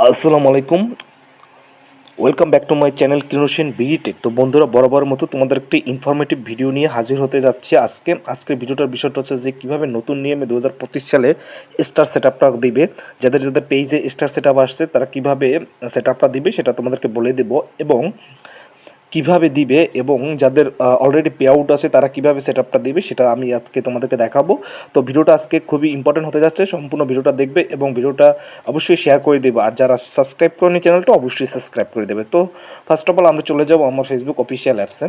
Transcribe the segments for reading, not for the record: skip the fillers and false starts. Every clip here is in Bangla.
আসসালামু আলাইকুম। Welcome back to my channel কিরোশিন বিডিটেক। তো বন্ধুরা, বরাবরের মতো তোমাদের একটি ইনফরমেটিভ ভিডিও নিয়ে হাজির হতে যাচ্ছি আজকের ভিডিওটার বিষয়টা হচ্ছে যে কীভাবে নতুন নিয়মে 2025 সালে স্টার সেটআপটা দিবে। যাদের যাদের পেজে স্টার সেটআপ আসছে তারা কীভাবে সেটআপটা দিবে সেটা তোমাদেরকে বলে দেব, এবং কিভাবে দিবে এবং যাদের অলরেডি পে আউট আছে তারা কিভাবে সেটআপটা দিবে সেটা আমি আজকে তোমাদেরকে দেখাবো। তো ভিডিওটা আজকে খুবই ইম্পর্টেন্ট হতে যাচ্ছে, সম্পূর্ণ ভিডিওটা দেখবে এবং ভিডিওটা অবশ্যই শেয়ার করে দেবে। আর যারা সাবস্ক্রাইব করেনি চ্যানেলটা অবশ্যই সাবস্ক্রাইব করে দেবে। তো ফার্স্ট অফ অল আমরা চলে যাবো আমার ফেসবুক অফিসিয়াল অ্যাপসে।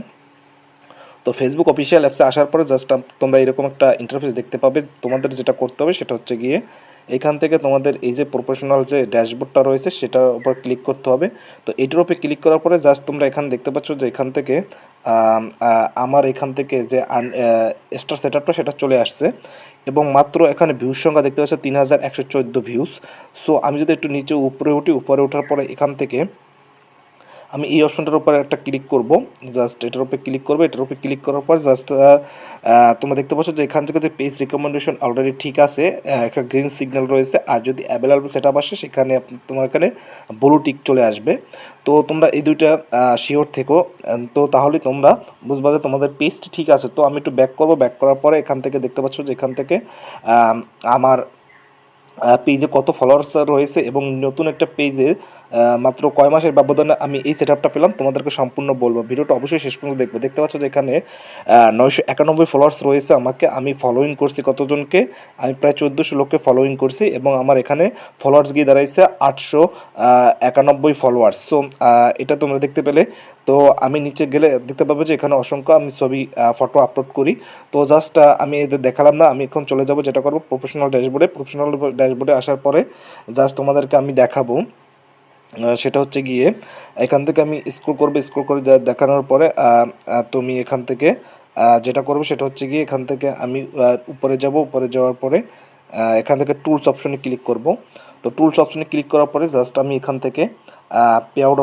তো ফেসবুক অফিসিয়াল অ্যাপসে আসার পরে জাস্ট তোমরা এরকম একটা ইন্টারফেস দেখতে পাবে। তোমাদের যেটা করতে হবে সেটা হচ্ছে গিয়ে এখান থেকে তোমাদের এই যে প্রফেশনাল যে ড্যাশবোর্ডটা রয়েছে সেটার উপর ক্লিক করতে হবে। তো এটার উপরে ক্লিক করার পরে জাস্ট তোমরা এখানে দেখতে পাচ্ছ যে এখান থেকে আমার এখান থেকে যে স্টার সেটআপটা সেটা চলে আসছে, এবং মাত্র এখানে ভিউজ সংখ্যা দেখতে পাচ্ছ 3114 ভিউজ। সো আমি যদি একটু নিচে উপরে উঠি, উপরে ওঠার পরে এখান থেকে আমি এই অপশনটার উপরে একটা ক্লিক করব। জাস্ট এটার উপরে ক্লিক করবো। এটার উপরে ক্লিক করার পর জাস্ট তোমরা দেখতে পাচ্ছ যে এখান থেকে যে পেজ রিকমেন্ডেশন অলরেডি ঠিক আছে, একটা গ্রিন সিগন্যাল রয়েছে। আর যদি অ্যাভেলেবল সেটআপ আসে সেখানে তোমার এখানে ব্লু টিক চলে আসবে। তো তোমরা এই দুইটা শিওর থেকো, তো তাহলে তোমরা বুঝবা যে তোমাদের পেজটি ঠিক আছে। তো আমি একটু ব্যাক করব। ব্যাক করার পরে এখান থেকে দেখতে পাচ্ছ যে এখান থেকে আমার পেজে কত ফলোয়ার্স রয়েছে এবং নতুন একটা পেজে মাত্র কয় মাসের ব্যবধানে আমি এই সেটআপটা পেলাম তোমাদেরকে সম্পূর্ণ বলবো। ভিডিওটা অবশ্যই শেষ পর্যন্ত দেখবে। দেখতে পাচ্ছ যে এখানে 991 ফলোয়ার্স রয়েছে। আমি ফলোইং করছি কতজনকে, আমি প্রায় 1400 লোককে ফলোইং করছি, এবং আমার এখানে ফলোয়ার্স গিয়ে দাঁড়াইছে 891 ফলোয়ার্স। সো এটা তোমরা দেখতে পেলে। তো আমি নিচে গেলে দেখতে পাবো যে এখানে অসংখ্য আমি ছবি ফটো আপলোড করি। তো জাস্ট আমি এদের দেখালাম না, আমি এখন চলে যাব যেটা করবো প্রফেশনাল ড্যাশবোর্ডে আসার পরে জাস্ট তোমাদেরকে আমি দেখাবো। সেটা হচ্ছে গিয়ে এখান থেকে আমি স্ক্রল করে দেখানোর পরে তুমি এখান থেকে যেটা করবো সেটা হচ্ছে গিয়ে এখান থেকে আমি উপরে যাব। উপরে যাওয়ার পরে এখান থেকে টুলস অপশনে ক্লিক করব। তো টুলস অপশনে ক্লিক করার পরে জাস্ট আমি এখান থেকে পে আউট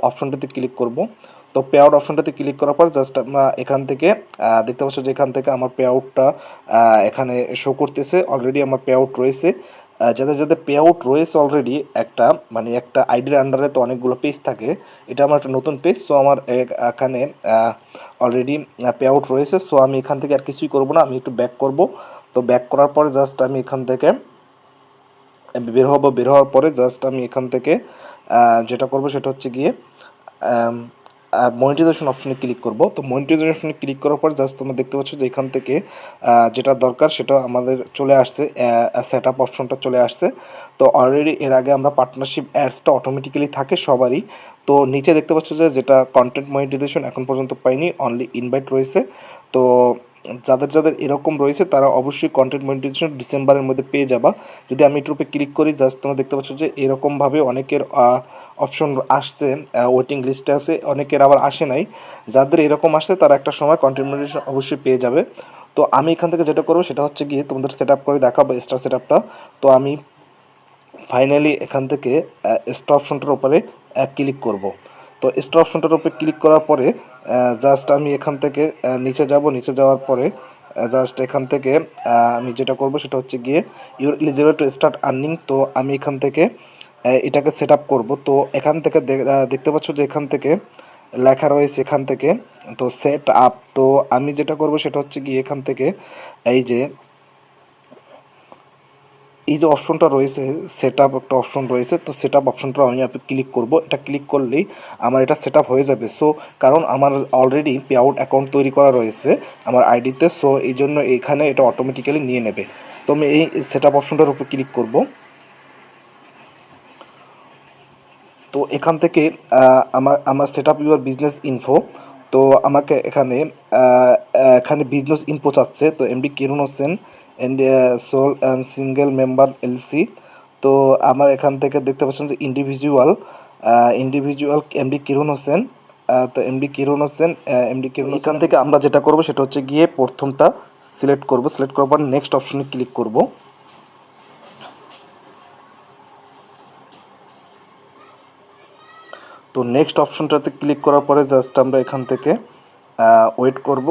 অপশনটাতে ক্লিক করব। তো পে আউট অপশনটাতে ক্লিক করার পর জাস্ট আমরা এখান থেকে দেখতে পাচ্ছ যে এখান থেকে আমার পে আউটটা এখানে শো করতেছে। অলরেডি আমার পে আউট রয়েছে। যাদের যাদের পে আউট রয়েছে অলরেডি, একটা আইডির আন্ডারে তো অনেকগুলো পেজ থাকে, এটা আমার একটা নতুন পেজ। সো আমার এখানে অলরেডি পে আউট রয়েছে। সো আমি এখান থেকে আর কিছুই করব না, আমি একটু ব্যাক করব। তো ব্যাক করার পরে জাস্ট আমি এখান থেকে বের হওয়ার পরে জাস্ট আমি এখান থেকে যেটা করব সেটা হচ্ছে গিয়ে মনিটাইজেশন অপশনে ক্লিক করব। তো মনিটাইজেশন অপশনে ক্লিক করার পর জাস্ট তোমরা দেখতে পাচ্ছ যে এখান থেকে যেটা দরকার সেটা আমাদের চলে আসছে, সেটআপ অপশনটা চলে আসছে। তো অলরেডি এর আগে আমরা পার্টনারশিপ অ্যাডসটা অটোমেটিক্যালি থাকে সবারই। তো নিচে দেখতে পাচ্ছ যে যেটা কন্টেন্ট মনিটাইজেশন এখন পর্যন্ত পাইনি, অনলি ইনভাইট রয়েছে। তো যাদের যাদের এরকম রয়েছে তারা অবশ্যই কন্টেন্ট মনিটাইজেশন ডিসেম্বরের মধ্যে পেয়ে যাবা। যদি আমি এটার উপরে ক্লিক করি জাস্ট তোমরা দেখতে পাচ্ছ যে এরকমভাবে অনেকের অপশন আসছে, ওয়েটিং লিস্টে আছে, অনেকের আবার আসে নাই। যাদের এরকম আসছে তারা একটা সময় কন্টেন্ট মনিটাইজেশন অবশ্যই পেয়ে যাবে। তো আমি এখান থেকে যেটা করবো সেটা হচ্ছে গিয়ে তোমাদের সেট আপ করে দেখাবো স্টার সেট আপটা। তো আমি ফাইনালি এখান থেকে স্টার অপশনটার উপরে ক্লিক করব। তো স্টার অপশনটার উপরে ক্লিক করার পরে জাস্ট আমি এখান থেকে নিচে যাব। নিচে যাওয়ার পরে জাস্ট এখান থেকে আমি যেটা করব সেটা হচ্ছে গিয়ে your eligible to start earning. তো আমি এখান থেকে এটাকে সেট আপ করবো। তো এখান থেকে দেখতে পাচ্ছ যে এখান থেকে লেখা রয়েছে এখান থেকে, তো সেট আপ। তো আমি যেটা করব সেটা হচ্ছে গিয়ে এখান থেকে এই যে অপশনটা রয়েছে, সেট আপ একটা অপশন রয়েছে। তো সেট আপ অপশনটা আমি ক্লিক করব। এটা ক্লিক করলেই আমার এটা সেট আপ হয়ে যাবে। সো কারণ আমার অলরেডি পে আউট অ্যাকাউন্ট তৈরি করা রয়েছে আমার আইডিতে, সো এই জন্য এখানে এটা অটোমেটিক্যালি নিয়ে নেবে। তো আমি এই সেট আপ অপশনটার উপর ক্লিক করব। তো এখান থেকে আমার আমার set up your business info. তো আমাকে এখানে বিজনেস ইনফো চাচ্ছে। তো MD Kiran Hossain and sole and single member LLC. তো আমার এখান থেকে দেখতে পাচ্ছেন যে ইন্ডিভিজুয়াল এমডি কিরণ হোসেন। তো এমডি কিরণ হোসেন এখান থেকে আমরা যেটা করব সেটা হচ্ছে গিয়ে প্রথমটা সিলেক্ট করব। সিলেক্ট করার পর নেক্সট অপশনে ক্লিক করব। তো নেক্সট অপশনটাতে ক্লিক করার পরে জাস্ট আমরা এখান থেকে ওয়েট করব।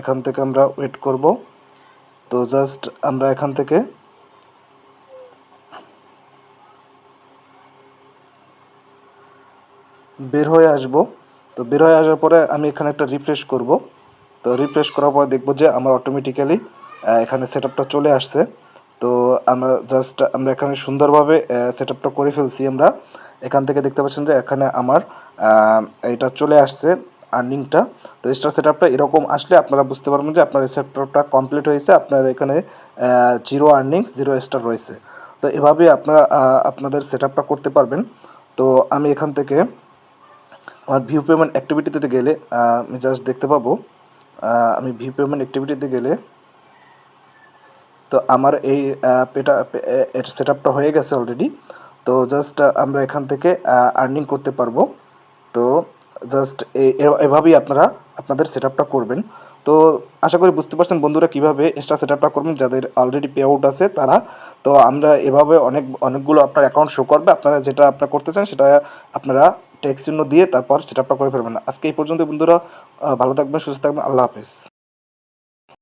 এখান থেকে আমরা ওয়েট করব। তো জাস্ট আমরা এখান থেকে বের হয়ে আসব। তো বের হয়ে আসার পরে আমি এখানে একটা রিফ্রেশ করব। তো রিফ্রেশ করার পরে দেখব যে আমার অটোমেটিক্যালি এখানে সেটআপটা চলে আসছে। তো আমরা এখানে সুন্দরভাবে সেটআপটা করে ফেলছি আমরা। এখান থেকে দেখতে পাচ্ছেন যে এখানে আমার আ এটা চলে আসছে আর্নিংটা। তো স্টার সেটআপটা এরকম আসলে আপনারা বুঝতে পারবেন যে আপনার এই সেটআপটা কমপ্লিট হয়েছে। আপনার এখানে 0 আর্নিংস 0 স্টার রয়েছে। তো এভাবে আপনারা আপনাদের সেটআপটা করতে পারবেন। তো আমি এখান থেকে আমার ভিউ পেমেন্ট অ্যাক্টিভিটিতে গেলে আমি জাস্ট দেখতে পাবো আমি ভিউ পেমেন্ট অ্যাক্টিভিটিতে গেলে তো আমার এই সেটআপটা হয়ে গেছে অলরেডি। তো জাস্ট আমরা এখান থেকে আর্নিং করতে পারবো। তো জাস্ট এভাবেই আপনারা আপনাদের সেটআপটা করবেন। তো আশা করি বুঝতে পারছেন বন্ধুরা কীভাবে এক্সট্রা সেটআপটা করবেন যাদের অলরেডি পে আউট আছে তারা। তো আমরা এভাবে অনেকগুলো আপনার অ্যাকাউন্ট শো করবে। আপনারা যেটা করতে চান সেটা আপনারা টেক্সট চিহ্ন দিয়ে তারপর সেটআপটা করে ফেলবেন। আজকে এই পর্যন্ত বন্ধুরা, ভালো থাকবেন, সুস্থ থাকবেন। আল্লাহ হাফেজ।